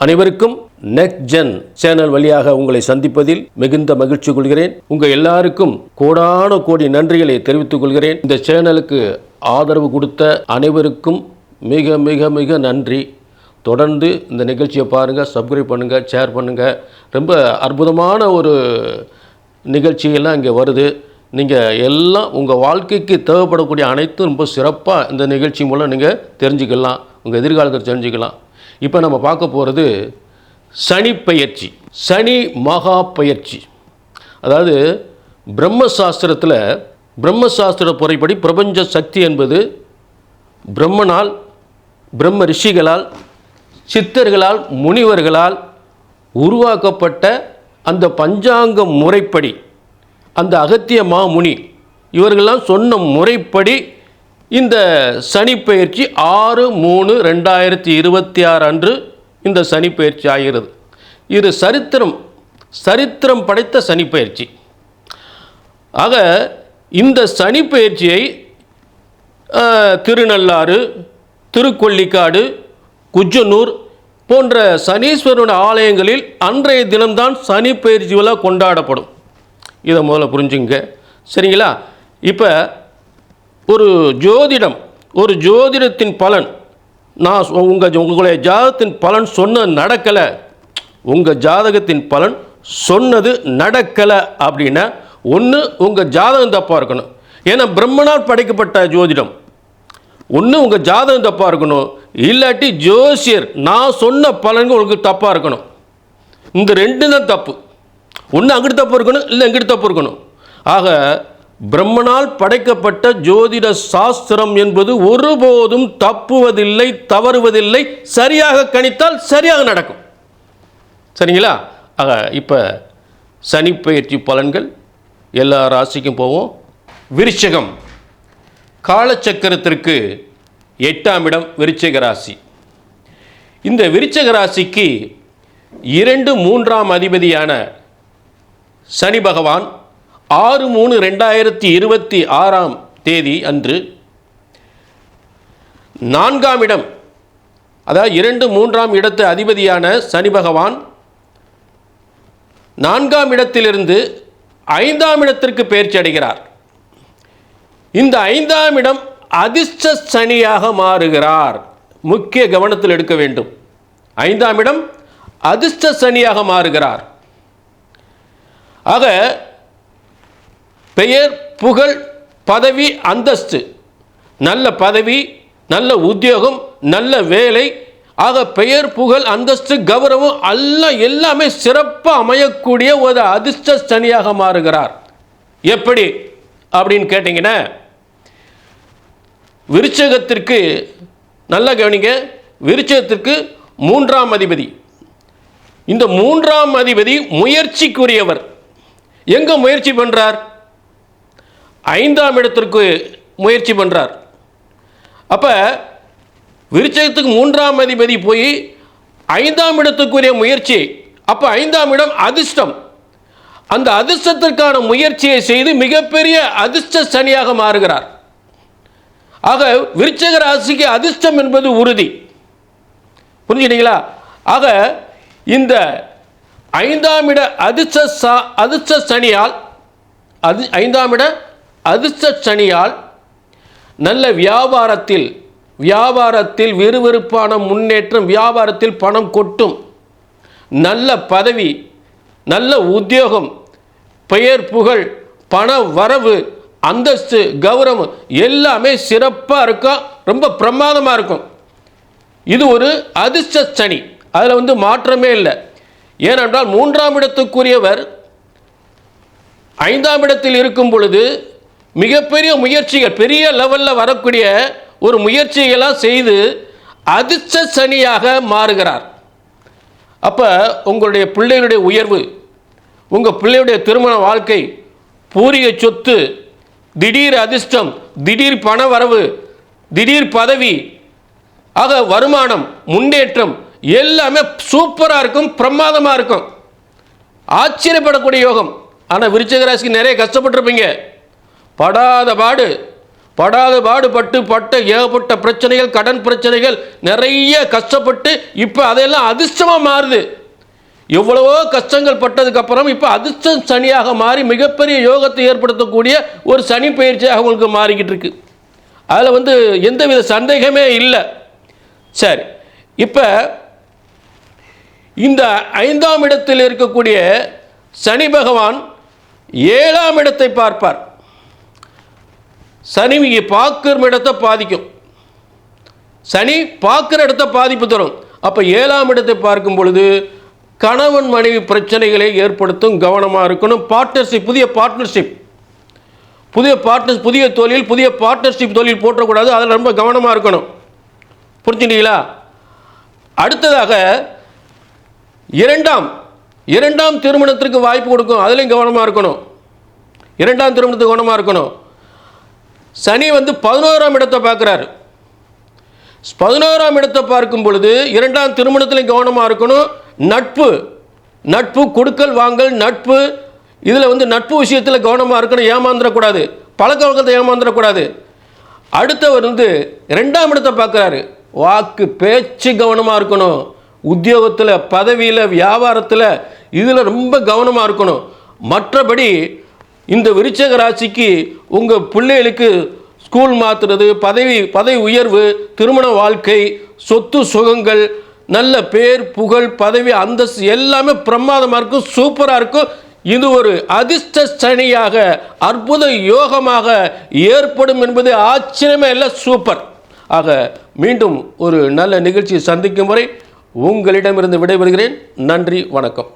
அனைவருக்கும் next gen channel வழியாக உங்களை சந்திப்பதில் மிகுந்த மகிழ்ச்சி கொள்கிறேன். உங்கள் எல்லாருக்கும் கோடான கோடி நன்றிகளை தெரிவித்துக் கொள்கிறேன். இந்த சேனலுக்கு ஆதரவு கொடுத்த அனைவருக்கும் மிக மிக மிக நன்றி. தொடர்ந்து இந்த நிகழ்ச்சியை பாருங்கள், சப்ஸ்கிரைப் பண்ணுங்கள், ஷேர் பண்ணுங்கள். ரொம்ப அற்புதமான ஒரு நிகழ்ச்சியெல்லாம் இங்கே வருது. நீங்கள் எல்லாம் உங்கள் வாழ்க்கைக்கு தேவைப்படக்கூடிய அனைத்தும் ரொம்ப சிறப்பாக இந்த நிகழ்ச்சி மூலம் நீங்கள் தெரிஞ்சுக்கலாம், உங்கள் எதிர்காலத்தை தெரிஞ்சுக்கலாம். இப்போ நம்ம பார்க்க போகிறது சனி பயிற்சி, சனி மகா பயிற்சி. அதாவது பிரம்மசாஸ்திர முறைப்படி பிரபஞ்ச சக்தி என்பது பிரம்மனால், பிரம்ம ரிஷிகளால், சித்தர்களால், முனிவர்களால் உருவாக்கப்பட்ட அந்த பஞ்சாங்க முறைப்படி, அந்த அகத்திய மாமுனி இவர்களெல்லாம் சொன்ன முறைப்படி இந்த சனி பயிற்சி 6/3/2026 அன்று இந்த சனி பயிற்சி ஆகிறது. இது சரித்திரம் படைத்த சனி பயிற்சி. ஆக இந்த சனி பயிற்சியை திருநள்ளாறு, திருக்கொள்ளிக்காடு, குஜனூர் போன்ற சனீஸ்வரனுடைய ஆலயங்களில் அன்றைய தினம்தான் சனி பயிற்சி விழா கொண்டாடப்படும். இதை முதல்ல புரிஞ்சுங்க, சரிங்களா? இப்போ ஒரு ஜோதிடத்தின் பலன், நான் உங்களுடைய ஜாதகத்தின் பலன் சொன்ன நடக்கலை, உங்கள் ஜாதகத்தின் பலன் சொன்னது நடக்கலை அப்படின்னா ஒன்று உங்கள் ஜாதகம் தப்பாக இருக்கணும். ஏன்னா பிரம்மனால் படைக்கப்பட்ட ஜோதிடம். ஒன்று உங்கள் ஜாதகம் தப்பாக இருக்கணும், இல்லாட்டி ஜோசியர் நான் சொன்ன பலன்கள் உங்களுக்கு தப்பாக இருக்கணும். இந்த ரெண்டு தான் தப்பு. ஒன்று அங்கிட்டு தப்பு இருக்கணும், இல்லை இங்கிட்டு தப்பு இருக்கணும். ஆக பிரம்மனால் படைக்கப்பட்ட ஜோதிட சாஸ்திரம் என்பது ஒருபோதும் தப்புவதில்லை, தவறுவதில்லை. சரியாக கணித்தால் சரியாக நடக்கும், சரிங்களா? ஆக இப்போ சனி பயிற்சி பலன்கள் எல்லா ராசிக்கும் போவோம். விருச்சிகம், காலச்சக்கரத்திற்கு 8ஆம் இடம் விருச்சிக ராசி. இந்த விருச்சிக ராசிக்கு 2, 3ஆம் அதிபதியான சனி பகவான் 6/3/2026 அன்று 4ஆம் இடம், அதாவது 2, 3ஆம் இடத்து அதிபதியான சனி பகவான் 4ஆம் இடத்திலிருந்து 5ஆம் இடத்திற்கு பெயர்ச்சி அடைகிறார். இந்த 5ஆம் இடம் அதிர்ஷ்ட சனியாக மாறுகிறார். முக்கிய கவனத்தில் எடுக்க வேண்டும். 5ஆம் இடம் அதிர்ஷ்ட சனியாக மாறுகிறார். ஆக பெயர், புகழ், பதவி, அந்தஸ்து, நல்ல பதவி, நல்ல உத்தியோகம், நல்ல வேலை, ஆக பெயர், புகழ், அந்தஸ்து, கௌரவம் எல்லாமே சிறப்பாக அமையக்கூடிய ஒரு அதிர்ஷ்ட சனியாக மாறுகிறார். எப்படி அப்படின்னு கேட்டிங்கன்னா, விருச்சிகத்திற்கு நல்லா கவனிங்க, விருச்சிகத்திற்கு 3ஆம் அதிபதி. இந்த 3ஆம் அதிபதி முயற்சிக்குரியவர். எங்கே முயற்சி பண்ணுறார்? 5ஆம் இடத்திற்கு முயற்சி பண்ணுறார். அப்போ விருச்சிகத்துக்கு 3ஆம் அதிபதி போய் 5ஆம் இடத்துக்குரிய முயற்சி. அப்போ 5ஆம் இடம் அதிர்ஷ்டம். அந்த அதிர்ஷ்டத்திற்கான முயற்சியை செய்து மிகப்பெரிய அதிர்ஷ்ட சனியாக மாறுகிறார். ஆக விருச்சிக ராசிக்கு அதிர்ஷ்டம் என்பது உறுதி. புரிஞ்சுட்டீங்களா? ஆக இந்த 5ஆம் இட அதிர்ஷ்ட சனியால், 5ஆம் இட அதிர்ஷ்ட சனியால் நல்ல வியாபாரத்தில் விறுவிறுப்பான முன்னேற்றம், வியாபாரத்தில் பணம் கொட்டும், நல்ல பதவி, நல்ல உத்தியோகம், பெயர், புகழ், பண வரவு, அந்தஸ்து, கௌரவம் எல்லாமே சிறப்பாக இருக்கும், ரொம்ப பிரமாதமாக இருக்கும். இது ஒரு அதிர்ஷ்ட சனி, அதில் மாற்றமே இல்லை. ஏனென்றால் 3ஆம் இடத்துக்குரியவர் 5ஆம் இடத்தில் இருக்கும் பொழுது மிகப்பெரிய முயற்சிகள், பெரிய லெவலில் வரக்கூடிய ஒரு முயற்சிகளாக செய்து அதிர்ஷ்ட சனியாக மாறுகிறார். அப்போ உங்களுடைய பிள்ளைகளுடைய உயர்வு, உங்கள் பிள்ளையுடைய திருமண வாழ்க்கை, பூர்வீக சொத்து, திடீர் அதிர்ஷ்டம், திடீர் பண வரவு, திடீர் பதவி, ஆக வருமானம், முன்னேற்றம் எல்லாமே சூப்பராக இருக்கும், பிரமாதமாக இருக்கும், ஆச்சரியப்படக்கூடிய யோகம். ஆனால் விருச்சிக ராசிக்கு நிறைய கஷ்டப்பட்டிருப்பீங்க, படாத பாடு, படாத பாடுபட்டு ஏகப்பட்ட பிரச்சனைகள், கடன் பிரச்சனைகள், நிறைய கஷ்டப்பட்டு இப்போ அதெல்லாம் அதிர்ஷ்டமாக மாறுது. எவ்வளவோ கஷ்டங்கள் பட்டதுக்கப்புறம் இப்போ அதிர்ஷ்டம் சனியாக மாறி மிகப்பெரிய யோகத்தை ஏற்படுத்தக்கூடிய ஒரு சனி பயிற்சியாக உங்களுக்கு மாறிக்கிட்டு இருக்கு. அதில் எந்தவித சந்தேகமே இல்லை. சரி, இப்போ இந்த 5ஆம் இடத்தில் இருக்கக்கூடிய சனி பகவான் 7ஆம் இடத்தை பார்ப்பார். சனி பார்க்குற இடத்தை பாதிக்கும். சனி பார்க்குற இடத்தை பாதிப்பு தரும். அப்போ 7ஆம் இடத்தை பார்க்கும் பொழுது கணவன் மனைவி பிரச்சனைகளை ஏற்படுத்தும். கவனமாக இருக்கணும். பார்ட்னர்ஷிப், புதிய தொழில், புதிய பார்ட்னர்ஷிப் தொழில் போட்டக்கூடாது. அதில் ரொம்ப கவனமாக இருக்கணும். புரிஞ்சுட்டீங்களா? அடுத்ததாக இரண்டாம் திருமணத்திற்கு வாய்ப்பு கொடுக்கும். அதுலேயும் கவனமாக இருக்கணும். இரண்டாம் திருமணத்துக்கு கவனமாக இருக்கணும். சனி 11ஆம் இடத்தை பார்க்குறாரு. 11ஆம் இடத்தை பார்க்கும் பொழுது இரண்டாம் திருமணத்திலையும் கவனமாக இருக்கணும். நட்பு கொடுக்கல் வாங்கல், நட்பு, இதில் நட்பு விஷயத்தில் கவனமாக இருக்கணும். ஏமாந்துடக்கூடாது. பழக்க வழக்கத்தை ஏமாந்துடக்கூடாது. அடுத்தவர் 2ஆம் இடத்தை பார்க்குறாரு. வாக்கு பேச்சு கவனமாக இருக்கணும். உத்தியோகத்தில், பதவியில், வியாபாரத்தில், இதில் ரொம்ப கவனமாக இருக்கணும். மற்றபடி இந்த விருச்சிக ராசிக்கு உங்கள் பிள்ளைகளுக்கு ஸ்கூல் மாற்றுறது, பதவி உயர்வு, திருமண வாழ்க்கை, சொத்து சுகங்கள், நல்ல பேர் புகழ், பதவி அந்தஸ்து எல்லாமே பிரமாதமாக இருக்கும். சூப்பராக இருக்கும். இது ஒரு அதிர்ஷ்ட சனியாக, அற்புத யோகமாக ஏற்படும் என்பது ஆச்சரியமே இல்லை. சூப்பர். ஆக மீண்டும் ஒரு நல்ல நிகழ்ச்சியை சந்திக்கும் வரை உங்களிடமிருந்து விடைபெறுகிறேன். நன்றி, வணக்கம்.